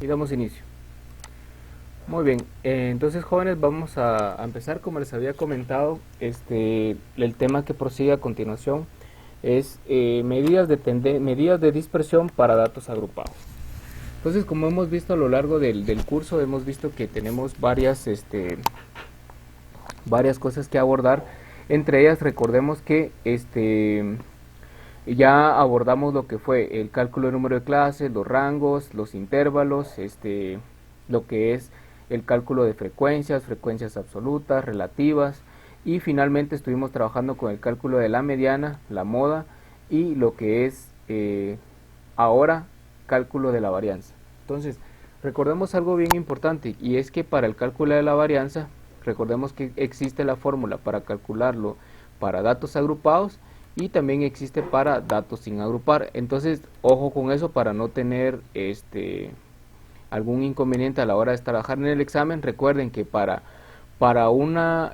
Y damos inicio. Muy bien, entonces jóvenes vamos a empezar como les había comentado. El tema que prosigue a continuación es medidas de dispersión para datos agrupados. Entonces, como hemos visto a lo largo del curso, hemos visto que tenemos varias cosas que abordar. Entre ellas, recordemos que ya abordamos lo que fue el cálculo de número de clases, los rangos, los intervalos, lo que es el cálculo de frecuencias, frecuencias absolutas, relativas, y finalmente estuvimos trabajando con el cálculo de la mediana, la moda, y lo que es ahora cálculo de la varianza. Entonces, recordemos algo bien importante, y es que para el cálculo de la varianza, recordemos que existe la fórmula para calcularlo para datos agrupados y también existe para datos sin agrupar. Entonces, ojo con eso para no tener algún inconveniente a la hora de trabajar en el examen. Recuerden que para una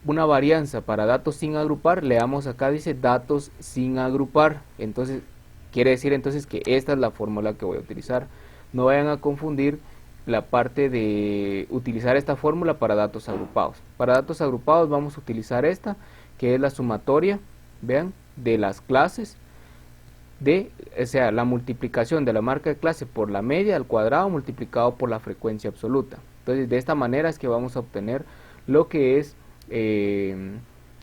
varianza para datos sin agrupar, leamos acá, dice datos sin agrupar. Entonces, quiere decir entonces que esta es la fórmula que voy a utilizar. No vayan a confundir la parte de utilizar esta fórmula para datos agrupados. Para datos agrupados vamos a utilizar esta, que es la sumatoria, vean, de las clases, o sea, la multiplicación de la marca de clase por la media al cuadrado multiplicado por la frecuencia absoluta. Entonces, de esta manera es que vamos a obtener lo que es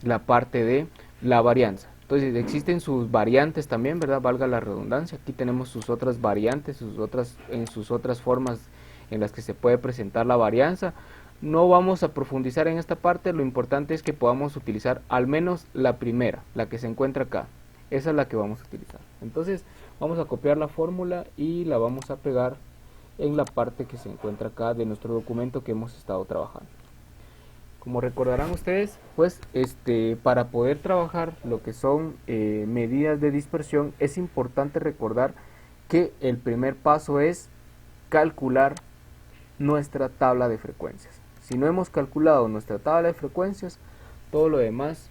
la parte de la varianza. Entonces, existen sus variantes también, ¿verdad? Valga la redundancia. Aquí tenemos sus otras variantes, en sus otras formas en las que se puede presentar la varianza. No vamos a profundizar en esta parte, lo importante es que podamos utilizar al menos la primera, la que se encuentra acá. Esa es la que vamos a utilizar. Entonces vamos a copiar la fórmula y la vamos a pegar en la parte que se encuentra acá de nuestro documento que hemos estado trabajando. Como recordarán ustedes, pues para poder trabajar lo que son medidas de dispersión, es importante recordar que el primer paso es calcular nuestra tabla de frecuencias. Si no hemos calculado nuestra tabla de frecuencias, todo lo demás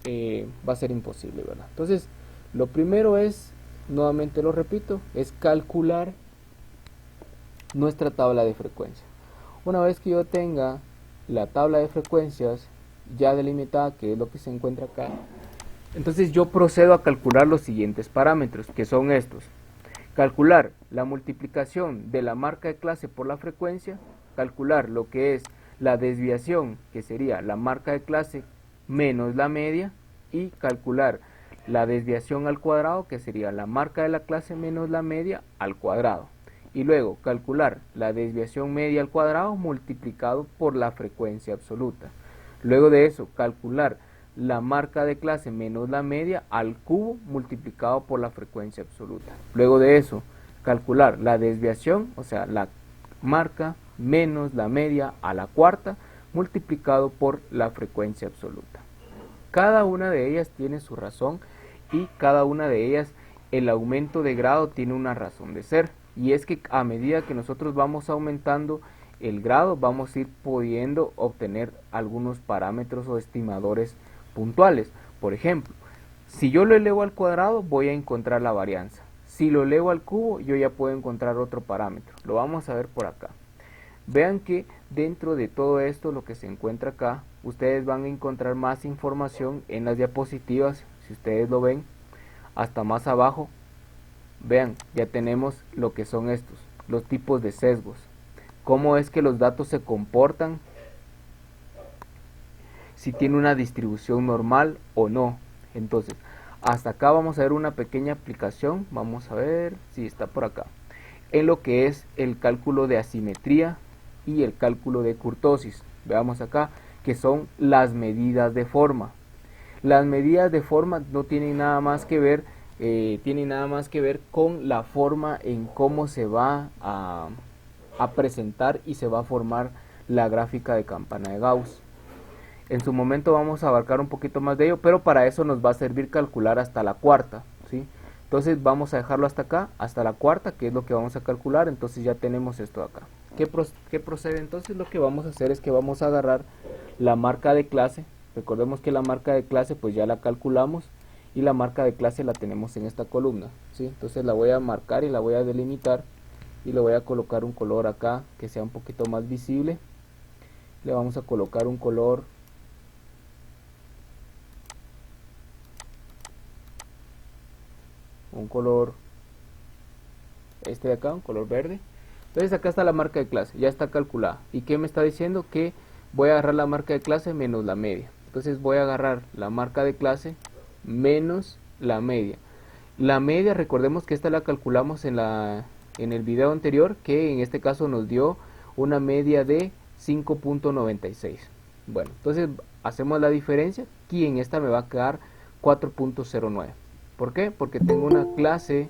va a ser imposible, ¿verdad? Entonces, lo primero es, nuevamente lo repito, es calcular nuestra tabla de frecuencias. Una vez que yo tenga la tabla de frecuencias ya delimitada, que es lo que se encuentra acá, entonces yo procedo a calcular los siguientes parámetros, que son estos. Calcular la multiplicación de la marca de clase por la frecuencia, calcular lo que es la desviación, que sería la marca de clase menos la media, y calcular la desviación al cuadrado, que sería la marca de la clase menos la media al cuadrado. Y luego calcular la desviación media al cuadrado multiplicado por la frecuencia absoluta. Luego de eso, calcular la marca de clase menos la media al cubo multiplicado por la frecuencia absoluta. Luego de eso, calcular la desviación, o sea, la marca menos la media a la cuarta multiplicado por la frecuencia absoluta. Cada una de ellas tiene su razón y cada una de ellas, el aumento de grado tiene una razón de ser. Y es que a medida que nosotros vamos aumentando el grado, vamos a ir pudiendo obtener algunos parámetros o estimadores puntuales. Por ejemplo, si yo lo elevo al cuadrado, voy a encontrar la varianza. Si lo elevo al cubo, yo ya puedo encontrar otro parámetro. Lo vamos a ver por acá. Vean que dentro de todo esto, lo que se encuentra acá, ustedes van a encontrar más información en las diapositivas. Si ustedes lo ven, hasta más abajo, vean, ya tenemos lo que son estos, los tipos de sesgos. Cómo es que los datos se comportan, si tiene una distribución normal o no. Entonces, hasta acá vamos a ver una pequeña aplicación. Vamos a ver si está por acá. En lo que es el cálculo de asimetría y el cálculo de kurtosis. Veamos acá que son las medidas de forma. Las medidas de forma no tienen nada más que ver, con la forma en cómo se va a presentar y se va a formar la gráfica de campana de Gauss. En su momento vamos a abarcar un poquito más de ello, pero para eso nos va a servir calcular hasta la cuarta, ¿sí? Entonces vamos a dejarlo hasta acá, hasta la cuarta, que es lo que vamos a calcular. Entonces ya tenemos esto acá. ¿Qué procede? Entonces lo que vamos a hacer es que vamos a agarrar la marca de clase. Recordemos que la marca de clase pues ya la calculamos y la marca de clase la tenemos en esta columna, ¿sí? Entonces la voy a marcar y la voy a delimitar y le voy a colocar un color acá que sea un poquito más visible. Le vamos a colocar un color este de acá, un color verde. Entonces acá está la marca de clase, ya está calculada. ¿Y qué me está diciendo? Que voy a agarrar la marca de clase menos la media. Entonces voy a agarrar la marca de clase menos la media. La media, recordemos que esta la calculamos en el video anterior, que en este caso nos dio una media de 5.96. Bueno, entonces hacemos la diferencia. Aquí en esta me va a quedar 4.09. ¿Por qué? Porque tengo una clase,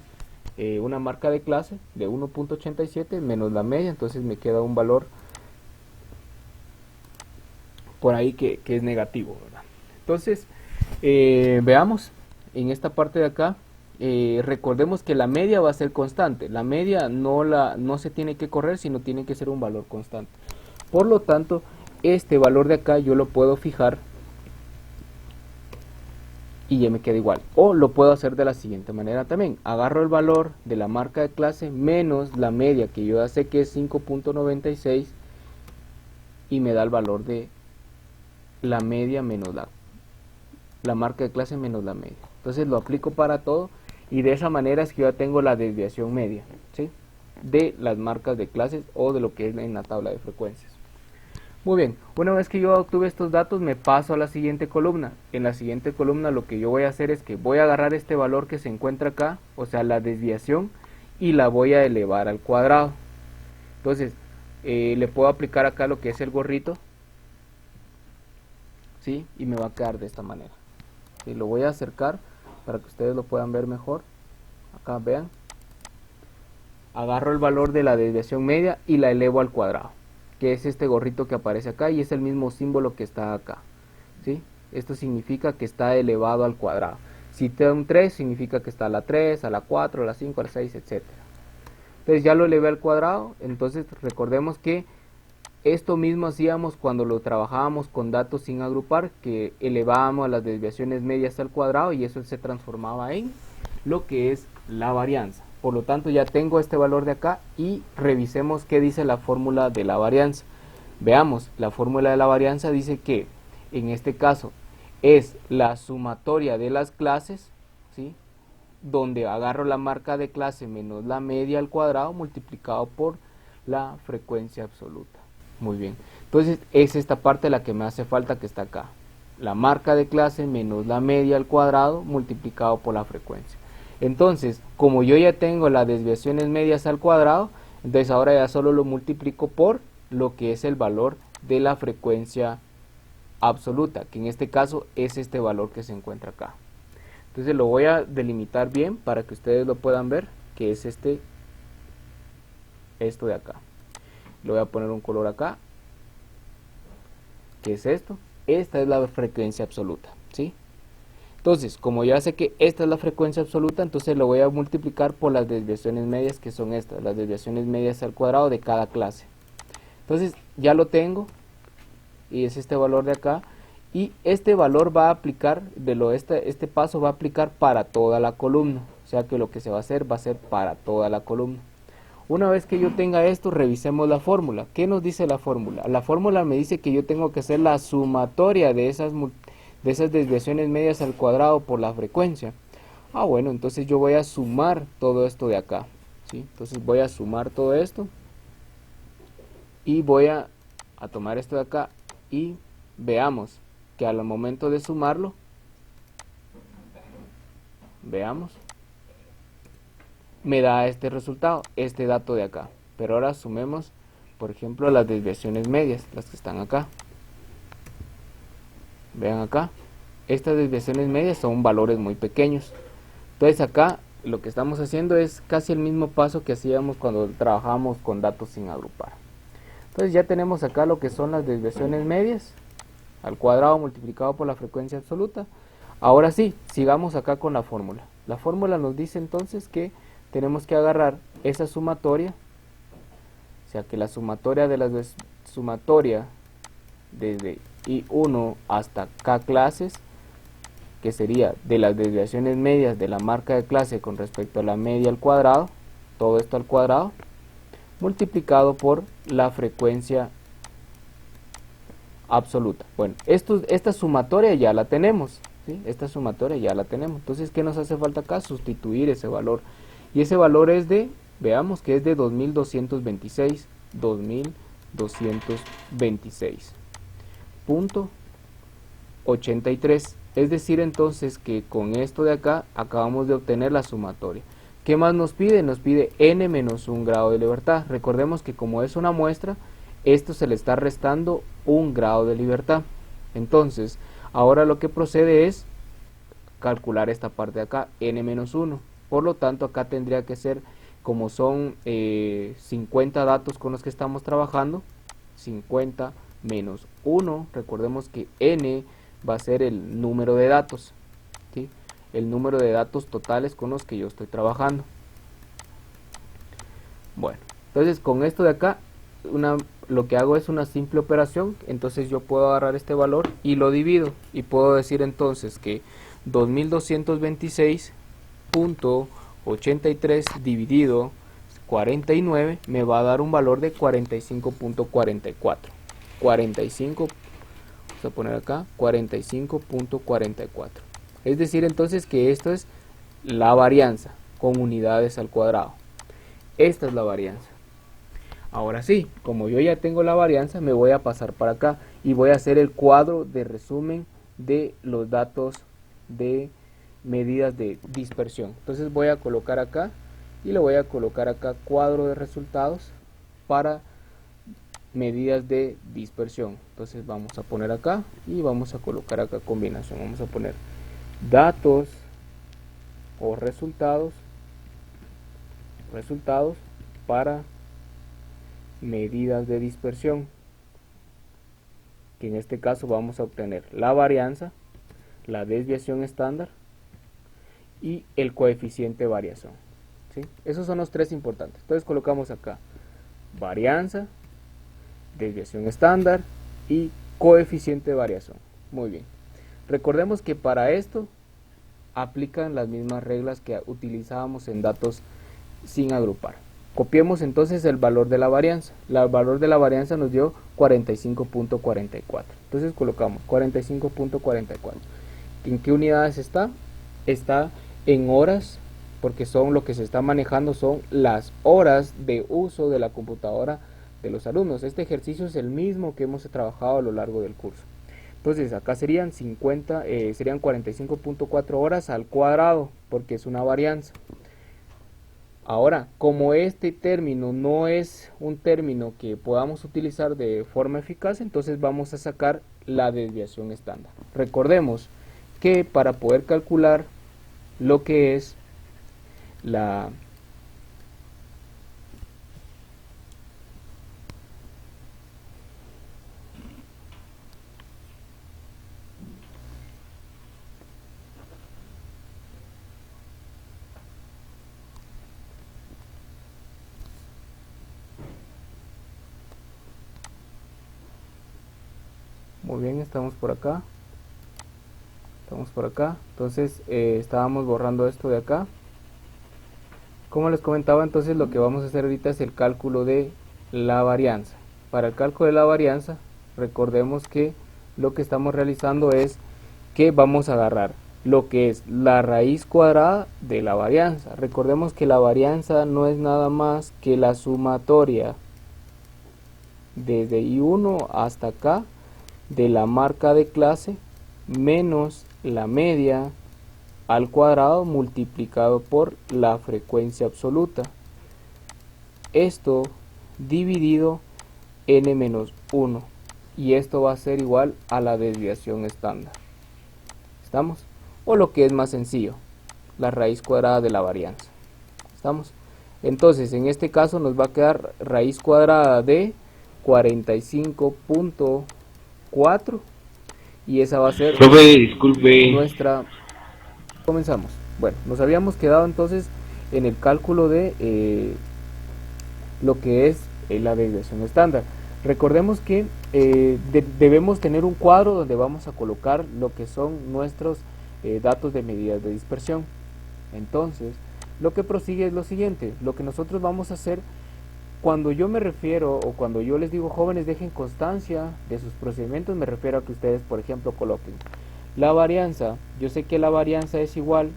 una marca de clase de 1.87 menos la media, entonces me queda un valor por ahí que es negativo, ¿verdad? Entonces, veamos en esta parte de acá. Recordemos que la media va a ser constante. La media no se tiene que correr, sino tiene que ser un valor constante. Por lo tanto, este valor de acá yo lo puedo fijar y ya me queda igual. O lo puedo hacer de la siguiente manera también. Agarro el valor de la marca de clase menos la media, que yo ya sé que es 5.96, y me da el valor de la media menos la marca de clase menos la media. Entonces lo aplico para todo, y de esa manera es que yo ya tengo la desviación media, ¿sí?, de las marcas de clases o de lo que es en la tabla de frecuencias. Muy bien, una vez que yo obtuve estos datos, me paso a la siguiente columna. En la siguiente columna lo que yo voy a hacer es que voy a agarrar este valor que se encuentra acá, o sea la desviación, y la voy a elevar al cuadrado. Entonces le puedo aplicar acá lo que es el gorrito, ¿sí?, y me va a quedar de esta manera. Y lo voy a acercar para que ustedes lo puedan ver mejor. Acá vean, agarro el valor de la desviación media y la elevo al cuadrado, que es este gorrito que aparece acá, y es el mismo símbolo que está acá, ¿sí? Esto significa que está elevado al cuadrado. Si te da un 3, significa que está a la 3, a la 4, a la 5, a la 6, etc. Entonces ya lo elevé al cuadrado. Entonces recordemos que esto mismo hacíamos cuando lo trabajábamos con datos sin agrupar, que elevábamos las desviaciones medias al cuadrado y eso se transformaba en lo que es la varianza. Por lo tanto ya tengo este valor de acá, y revisemos qué dice la fórmula de la varianza. Veamos, la fórmula de la varianza dice que en este caso es la sumatoria de las clases, ¿sí?, donde agarro la marca de clase menos la media al cuadrado multiplicado por la frecuencia absoluta. Muy bien, entonces es esta parte la que me hace falta, que está acá. La marca de clase menos la media al cuadrado multiplicado por la frecuencia. Entonces, como yo ya tengo las desviaciones medias al cuadrado, entonces ahora ya solo lo multiplico por lo que es el valor de la frecuencia absoluta, que en este caso es este valor que se encuentra acá. Entonces lo voy a delimitar bien para que ustedes lo puedan ver, que es esto de acá. Le voy a poner un color acá, que es esto. Esta es la frecuencia absoluta, ¿sí? Entonces, como ya sé que esta es la frecuencia absoluta, entonces lo voy a multiplicar por las desviaciones medias, que son estas, las desviaciones medias al cuadrado de cada clase. Entonces ya lo tengo, y es este valor de acá, y este valor va a aplicar, este paso va a aplicar para toda la columna, o sea que lo que se va a ser para toda la columna. Una vez que yo tenga esto, revisemos la fórmula. ¿Qué nos dice la fórmula? La fórmula me dice que yo tengo que hacer la sumatoria de esas desviaciones medias al cuadrado por la frecuencia. Bueno, entonces yo voy a sumar todo esto de acá, ¿sí? Entonces voy a sumar todo esto y voy a tomar esto de acá, y veamos que al momento de sumarlo, veamos, me da este resultado, este dato de acá. Pero ahora sumemos, por ejemplo, las desviaciones medias, las que están acá. Vean acá, estas desviaciones medias son valores muy pequeños. Entonces acá lo que estamos haciendo es casi el mismo paso que hacíamos cuando trabajábamos con datos sin agrupar. Entonces ya tenemos acá lo que son las desviaciones medias al cuadrado multiplicado por la frecuencia absoluta. Ahora sí, sigamos acá con la fórmula. La fórmula nos dice entonces que tenemos que agarrar esa sumatoria, o sea que la sumatoria de las sumatoria desde I1 hasta K clases, que sería de las desviaciones medias de la marca de clase con respecto a la media al cuadrado, todo esto al cuadrado, multiplicado por la frecuencia absoluta. Bueno, esta sumatoria ya la tenemos, ¿sí? Esta sumatoria ya la tenemos. Entonces, ¿qué nos hace falta acá? Sustituir ese valor. Y ese valor es de, veamos que es de 2226, 2226.83. Es decir, entonces, que con esto de acá acabamos de obtener la sumatoria. ¿Qué más nos pide? Nos pide n menos 1 grado de libertad. Recordemos que como es una muestra, esto se le está restando 1 grado de libertad. Entonces, ahora lo que procede es calcular esta parte de acá, n menos 1. Por lo tanto, acá tendría que ser, como son 50 datos con los que estamos trabajando, 50 menos 1. Recordemos que n va a ser el número de datos, ¿sí? El número de datos totales con los que yo estoy trabajando. Bueno, entonces con esto de acá, lo que hago es una simple operación. Entonces yo puedo agarrar este valor y lo divido, y puedo decir entonces que 2226.83 dividido 49 me va a dar un valor de 45.44. 45, vamos a poner acá 45.44. Es decir, entonces, que esto es la varianza con unidades al cuadrado. Esta es la varianza. Ahora sí, como yo ya tengo la varianza, me voy a pasar para acá y voy a hacer el cuadro de resumen de los datos de medidas de dispersión. Entonces voy a colocar acá y le voy a colocar acá cuadro de resultados para medidas de dispersión. Entonces vamos a poner acá y vamos a colocar acá combinación. Vamos a poner datos o resultados para medidas de dispersión, que en este caso vamos a obtener la varianza, la desviación estándar y el coeficiente de variación, ¿sí? Esos son los tres importantes. Entonces colocamos acá varianza, desviación estándar y coeficiente de variación. Muy bien. Recordemos que para esto aplican las mismas reglas que utilizábamos en datos sin agrupar. Copiemos entonces el valor de la varianza. El valor de la varianza nos dio 45.44. Entonces colocamos 45.44. ¿En qué unidades está? Está en horas, porque son lo que se está manejando, son las horas de uso de la computadora de los alumnos. Este ejercicio es el mismo que hemos trabajado a lo largo del curso. Entonces acá serían 45.4 horas al cuadrado, porque es una varianza. Ahora, como este término no es un término que podamos utilizar de forma eficaz, entonces vamos a sacar la desviación estándar. Recordemos que para poder calcular lo que es la muy bien, estamos por acá. Entonces estábamos borrando esto de acá. Como les comentaba, entonces lo que vamos a hacer ahorita es el cálculo de la varianza. Para el cálculo de la varianza, recordemos que lo que estamos realizando es que vamos a agarrar lo que es la raíz cuadrada de la varianza. Recordemos que la varianza no es nada más que la sumatoria desde I1 hasta acá de la marca de clase menos la media al cuadrado multiplicado por la frecuencia absoluta. Esto dividido n menos 1. Y esto va a ser igual a la desviación estándar. ¿Estamos? O lo que es más sencillo, la raíz cuadrada de la varianza. ¿Estamos? Entonces, en este caso nos va a quedar raíz cuadrada de 45.4. Y esa va a ser nuestra... Comenzamos. Bueno, nos habíamos quedado entonces en el cálculo de lo que es la desviación estándar. Recordemos que debemos tener un cuadro donde vamos a colocar lo que son nuestros datos de medidas de dispersión. Entonces, lo que prosigue es lo siguiente. Lo que nosotros vamos a hacer cuando yo me refiero, o cuando yo les digo jóvenes dejen constancia de sus procedimientos, me refiero a que ustedes, por ejemplo, coloquen la varianza. Yo sé que la varianza es igual,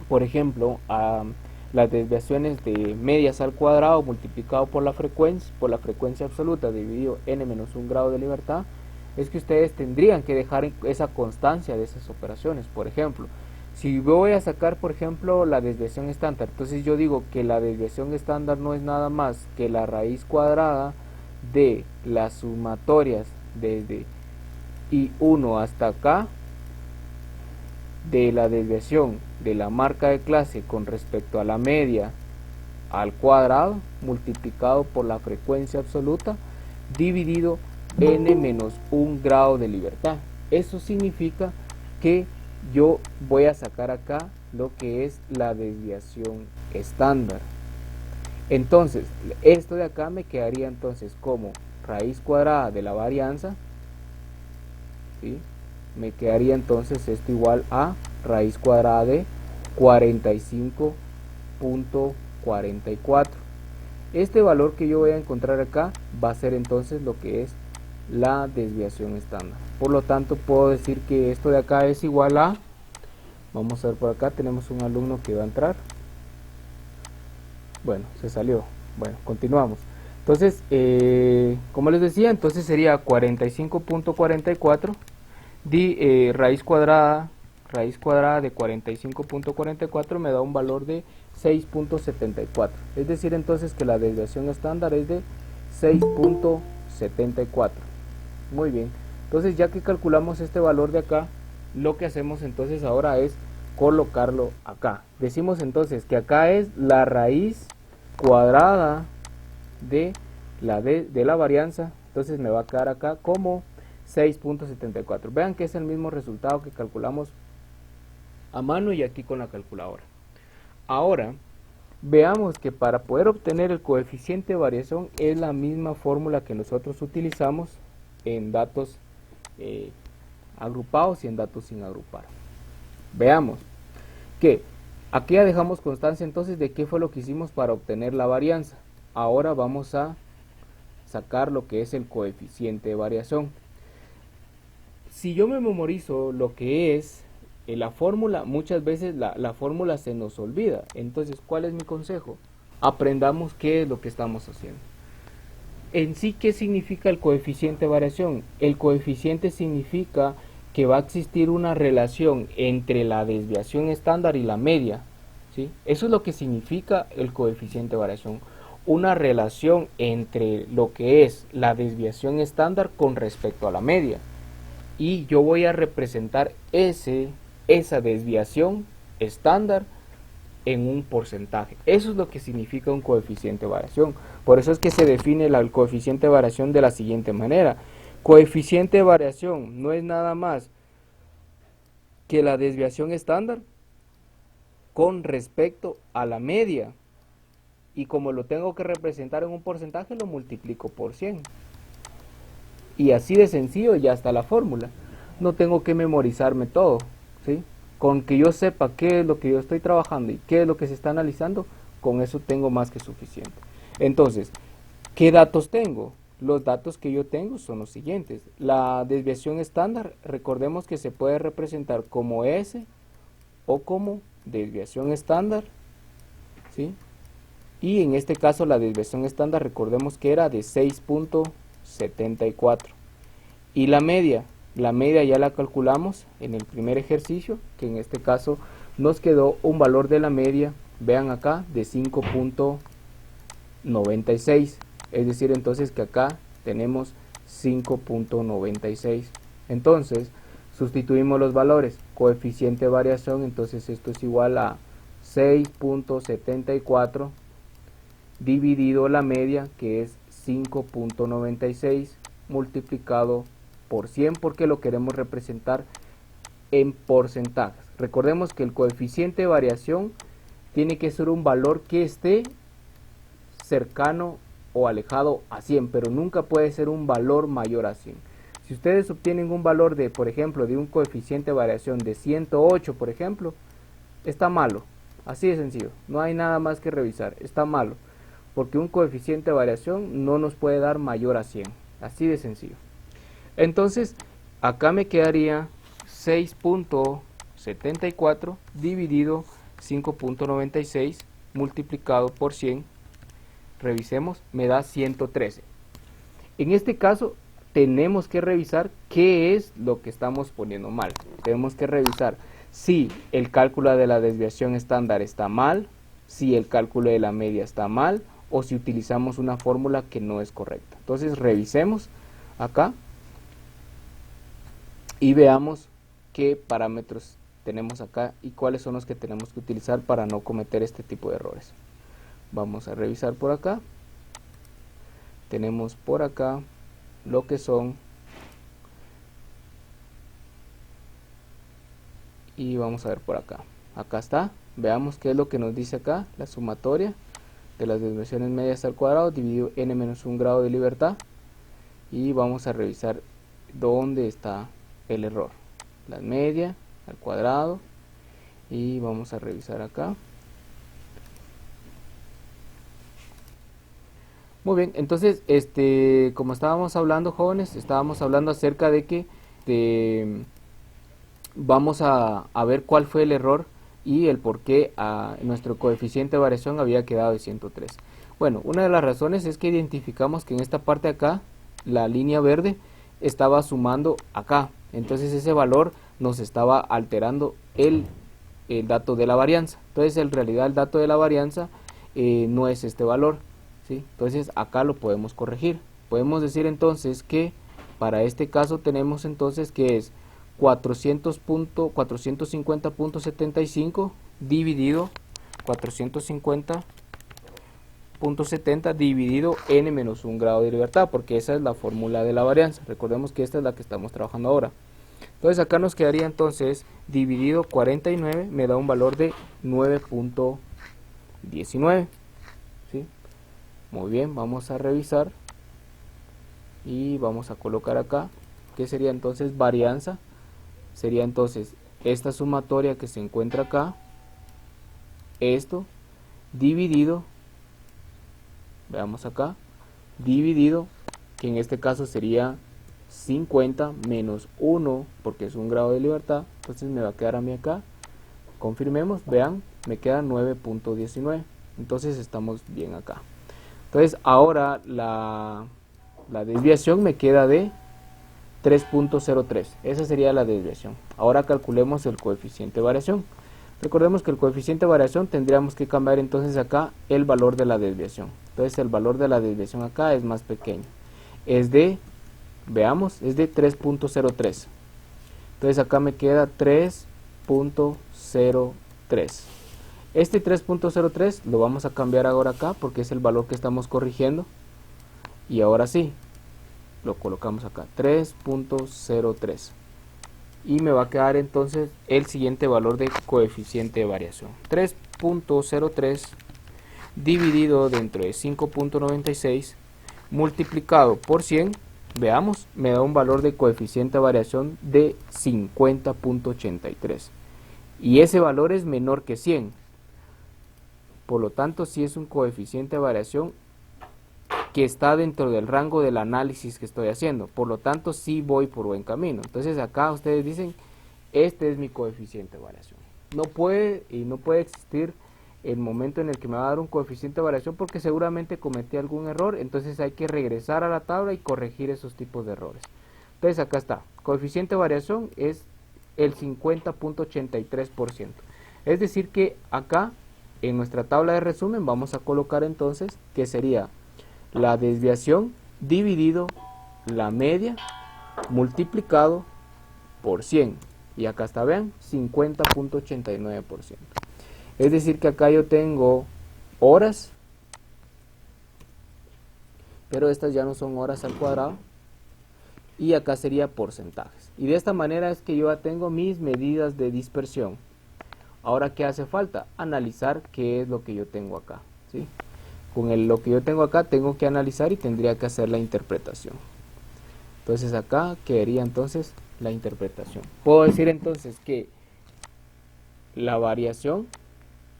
por ejemplo, a las desviaciones de medias al cuadrado multiplicado por la frecuencia absoluta dividido n menos 1 grado de libertad. Es que ustedes tendrían que dejar esa constancia de esas operaciones. Por ejemplo, si voy a sacar, por ejemplo, la desviación estándar, entonces yo digo que la desviación estándar no es nada más que la raíz cuadrada de las sumatorias desde I1 hasta acá de la desviación de la marca de clase con respecto a la media al cuadrado multiplicado por la frecuencia absoluta dividido n menos 1 grado de libertad. Eso significa que yo voy a sacar acá lo que es la desviación estándar. Entonces, esto de acá me quedaría entonces como raíz cuadrada de la varianza, ¿sí? Me quedaría entonces esto igual a raíz cuadrada de 45.44. Este valor que yo voy a encontrar acá va a ser entonces lo que es la desviación estándar. Por lo tanto, puedo decir que esto de acá es igual a, vamos a ver por acá, tenemos un alumno que va a entrar. Bueno, se salió. Bueno, continuamos. Entonces, como les decía, entonces sería 45.44 raíz cuadrada de 45.44 me da un valor de 6.74. Es decir, entonces que la desviación estándar es de 6.74. Muy bien. Entonces, ya que calculamos este valor de acá, lo que hacemos entonces ahora es colocarlo acá. Decimos entonces que acá es la raíz cuadrada de la varianza. Entonces me va a quedar acá como 6.74. Vean que es el mismo resultado que calculamos a mano y aquí con la calculadora. Ahora, veamos que para poder obtener el coeficiente de variación es la misma fórmula que nosotros utilizamos en datos agrupados y en datos sin agrupar. Veamos que aquí ya dejamos constancia entonces de qué fue lo que hicimos para obtener la varianza. Ahora vamos a sacar lo que es el coeficiente de variación. Si yo me memorizo lo que es la fórmula, muchas veces la fórmula se nos olvida. Entonces, ¿cuál es mi consejo? Aprendamos qué es lo que estamos haciendo. En sí, ¿qué significa el coeficiente de variación? El coeficiente significa que va a existir una relación entre la desviación estándar y la media, ¿sí? Eso es lo que significa el coeficiente de variación. Una relación entre lo que es la desviación estándar con respecto a la media. Y yo voy a representar esa desviación estándar en un porcentaje. Eso es lo que significa un coeficiente de variación. Por eso es que se define el coeficiente de variación de la siguiente manera. Coeficiente de variación no es nada más que la desviación estándar con respecto a la media. Y como lo tengo que representar en un porcentaje, lo multiplico por 100. Y así de sencillo ya está la fórmula. No tengo que memorizarme todo, ¿sí? Con que yo sepa qué es lo que yo estoy trabajando y qué es lo que se está analizando, con eso tengo más que suficiente. Entonces, ¿qué datos tengo? Los datos que yo tengo son los siguientes. La desviación estándar, recordemos que se puede representar como S o como desviación estándar, ¿sí? Y en este caso la desviación estándar, recordemos que era de 6.74. Y la media ya la calculamos en el primer ejercicio, que en este caso nos quedó un valor de la media, vean acá, de 5.96. Es decir, entonces que acá tenemos 5.96. Entonces, sustituimos los valores. Coeficiente de variación, entonces esto es igual a 6.74 dividido la media, que es 5.96, multiplicado por 100, porque lo queremos representar en porcentajes. Recordemos que el coeficiente de variación tiene que ser un valor que esté cercano o alejado a 100, pero nunca puede ser un valor mayor a 100. Si ustedes obtienen un valor de, por ejemplo, de un coeficiente de variación de 108, por ejemplo, está malo. Así de sencillo, no hay nada más que revisar, está malo. porque un coeficiente de variación no nos puede dar mayor a 100, así de sencillo. Entonces acá me quedaría 6.74 dividido 5.96 multiplicado por 100, revisemos, me da 113. En este caso tenemos que revisar qué es lo que estamos poniendo mal. Tenemos que revisar si el cálculo de la desviación estándar está mal, si el cálculo de la media está mal, o si utilizamos una fórmula que no es correcta. Entonces revisemos acá y veamos qué parámetros tenemos acá y cuáles son los que tenemos que utilizar para no cometer este tipo de errores. Vamos a revisar por acá. Tenemos por acá lo que son, y vamos a ver por acá. Acá está, veamos qué es lo que nos dice acá, la sumatoria de las desviaciones medias al cuadrado dividido n menos 1 grado de libertad, y vamos a revisar dónde está el error, la media al cuadrado, y vamos a revisar acá. Muy bien, entonces como estábamos hablando, jóvenes, estábamos hablando acerca de que vamos a ver cuál fue el error y el por qué nuestro coeficiente de variación había quedado de 103. Bueno, una de las razones es que identificamos que en esta parte de acá, la línea verde estaba sumando acá, entonces ese valor nos estaba alterando el dato de la varianza. Entonces en realidad el dato de la varianza no es este valor, ¿sí? Entonces acá lo podemos corregir. Podemos decir entonces que para este caso tenemos entonces que es 450.75 dividido 450.70 dividido n menos 1 grado de libertad, porque esa es la fórmula de la varianza. Recordemos que esta es la que estamos trabajando ahora. Entonces acá nos quedaría entonces dividido 49, me da un valor de 9.19, ¿sí? Muy bien, vamos a revisar y vamos a colocar acá que sería entonces varianza. Sería entonces esta sumatoria que se encuentra acá, esto dividido, veamos acá, dividido, que en este caso sería 50 menos 1, porque es un grado de libertad, entonces me va a quedar a mí acá, confirmemos, vean, me queda 9.19, entonces estamos bien acá. Entonces ahora la desviación me queda de 3.03, esa sería la desviación. Ahora calculemos el coeficiente de variación. Recordemos que el coeficiente de variación tendríamos que cambiar entonces acá el valor de la desviación. Entonces el valor de la desviación acá es más pequeño. Es de, veamos, es de 3.03. Entonces acá me queda 3.03. Este 3.03 lo vamos a cambiar ahora acá porque es el valor que estamos corrigiendo. Y ahora sí, lo colocamos acá, 3.03, y me va a quedar entonces el siguiente valor de coeficiente de variación, 3.03 dividido dentro de 5.96 multiplicado por 100, veamos, me da un valor de coeficiente de variación de 50.83, y ese valor es menor que 100, por lo tanto si es un coeficiente de variación que está dentro del rango del análisis que estoy haciendo, por lo tanto sí voy por buen camino. Entonces acá ustedes dicen, este es mi coeficiente de variación. No puede existir el momento en el que me va a dar un coeficiente de variación porque seguramente cometí algún error, entonces hay que regresar a la tabla y corregir esos tipos de errores. Entonces acá está, coeficiente de variación es el 50.83%. Es decir que acá en nuestra tabla de resumen vamos a colocar entonces que sería la desviación dividido la media multiplicado por 100, y acá está, vean, 50.89%. Es decir que acá yo tengo horas, pero estas ya no son horas al cuadrado, y acá sería porcentajes, y de esta manera es que yo ya tengo mis medidas de dispersión. Ahora, ¿qué hace falta? Analizar qué es lo que yo tengo acá, ¿sí? Con lo que yo tengo acá tengo que analizar y tendría que hacer la interpretación. Entonces acá quedaría entonces la interpretación. Puedo decir entonces que la variación,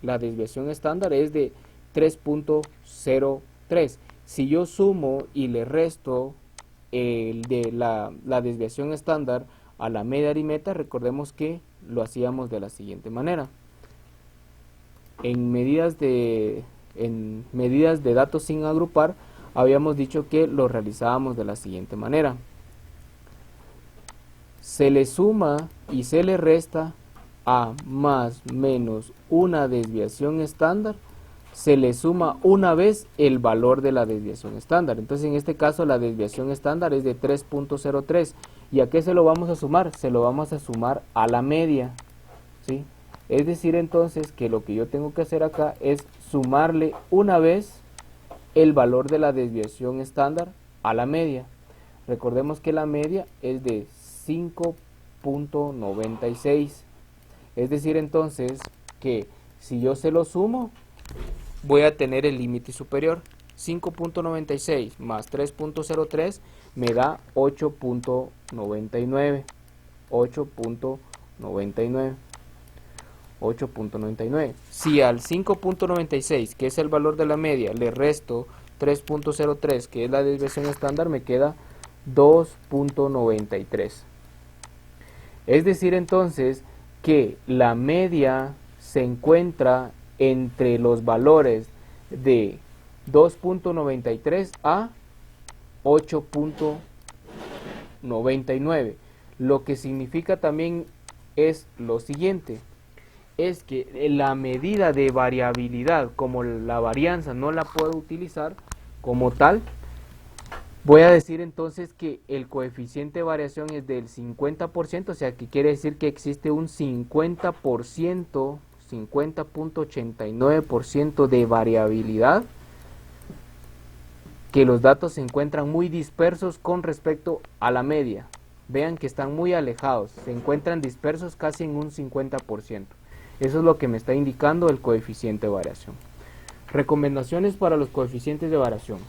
la desviación estándar es de 3.03. Si yo sumo y le resto la desviación estándar a la media aritmética, recordemos que lo hacíamos de la siguiente manera. En medidas de datos sin agrupar, habíamos dicho que lo realizábamos de la siguiente manera. Se le suma y se le resta a más menos una desviación estándar, se le suma una vez el valor de la desviación estándar. Entonces en este caso la desviación estándar es de 3.03. ¿Y a qué se lo vamos a sumar? Se lo vamos a sumar a la media, ¿sí? Es decir entonces que lo que yo tengo que hacer acá es sumarle una vez el valor de la desviación estándar a la media. Recordemos que la media es de 5.96. Es decir entonces que si yo se lo sumo, voy a tener el límite superior. 5.96 más 3.03 me da 8.99. 8.99. Si al 5.96, que es el valor de la media, le resto 3.03, que es la desviación estándar, me queda 2.93. Es decir entonces que la media se encuentra entre los valores de 2.93 a 8.99. Lo que significa también es lo siguiente, es que la medida de variabilidad, como la varianza no la puedo utilizar como tal, voy a decir entonces que el coeficiente de variación es del 50%, o sea que quiere decir que existe un 50%, 50.89% de variabilidad, que los datos se encuentran muy dispersos con respecto a la media. Vean que están muy alejados, se encuentran dispersos casi en un 50%. Eso es lo que me está indicando el coeficiente de variación. Recomendaciones para los coeficientes de variación.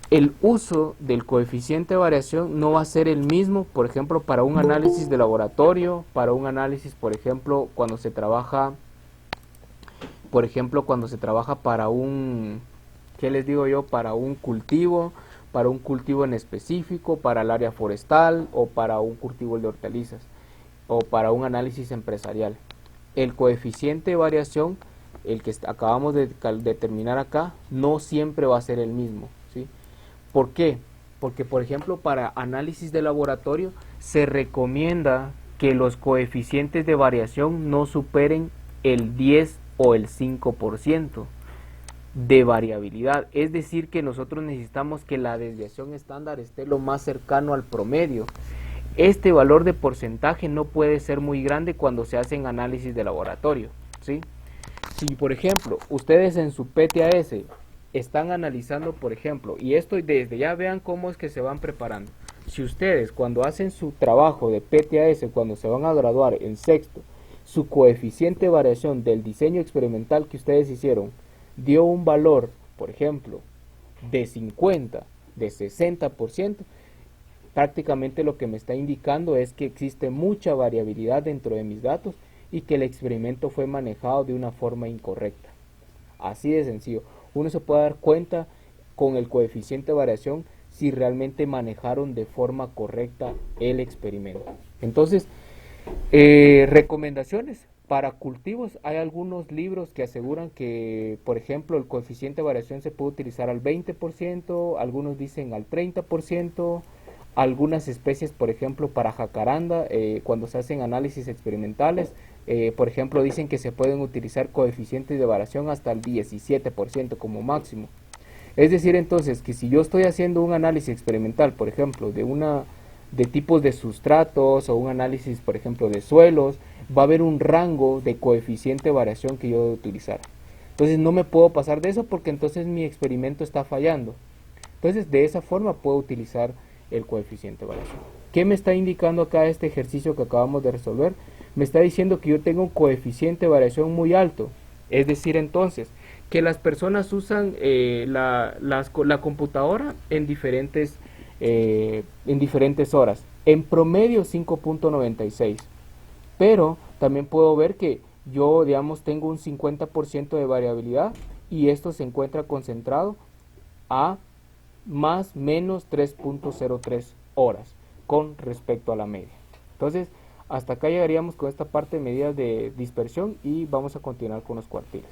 El uso del coeficiente de variación no va a ser el mismo, por ejemplo, para un análisis de laboratorio, para un análisis, por ejemplo, cuando se trabaja para un, ¿qué les digo yo? Para un cultivo en específico, para el área forestal o para un cultivo de hortalizas o para un análisis empresarial. El coeficiente de variación, el que acabamos de determinar acá, no siempre va a ser el mismo, ¿sí? ¿Por qué? Porque, por ejemplo, para análisis de laboratorio se recomienda que los coeficientes de variación no superen el 10 o el 5% de variabilidad. Es decir, que nosotros necesitamos que la desviación estándar esté lo más cercano al promedio. Este valor de porcentaje no puede ser muy grande cuando se hacen análisis de laboratorio, ¿sí? Si, por ejemplo, ustedes en su PTAS están analizando, por ejemplo, y esto desde ya vean cómo es que se van preparando. Si ustedes cuando hacen su trabajo de PTAS, cuando se van a graduar en sexto, su coeficiente de variación del diseño experimental que ustedes hicieron dio un valor, por ejemplo, de 50, de 60%, prácticamente lo que me está indicando es que existe mucha variabilidad dentro de mis datos y que el experimento fue manejado de una forma incorrecta. Así de sencillo. Uno se puede dar cuenta con el coeficiente de variación si realmente manejaron de forma correcta el experimento. Entonces, recomendaciones para cultivos. Hay algunos libros que aseguran que, por ejemplo, el coeficiente de variación se puede utilizar al 20%, algunos dicen al 30%, algunas especies, por ejemplo, para jacaranda, cuando se hacen análisis experimentales, por ejemplo, dicen que se pueden utilizar coeficientes de variación hasta el 17% como máximo. Es decir, entonces, que si yo estoy haciendo un análisis experimental, por ejemplo, de tipos de sustratos o un análisis, por ejemplo, de suelos, va a haber un rango de coeficiente de variación que yo debo utilizar. Entonces no me puedo pasar de eso porque entonces mi experimento está fallando. Entonces de esa forma puedo utilizar el coeficiente de variación. ¿Qué me está indicando acá este ejercicio que acabamos de resolver? Me está diciendo que yo tengo un coeficiente de variación muy alto. Es decir, entonces, que las personas usan la computadora en diferentes horas. En promedio 5.96. Pero también puedo ver que yo, digamos, tengo un 50% de variabilidad y esto se encuentra concentrado a más menos 3.03 horas con respecto a la media. Entonces, hasta acá llegaríamos con esta parte de medidas de dispersión y vamos a continuar con los cuartiles.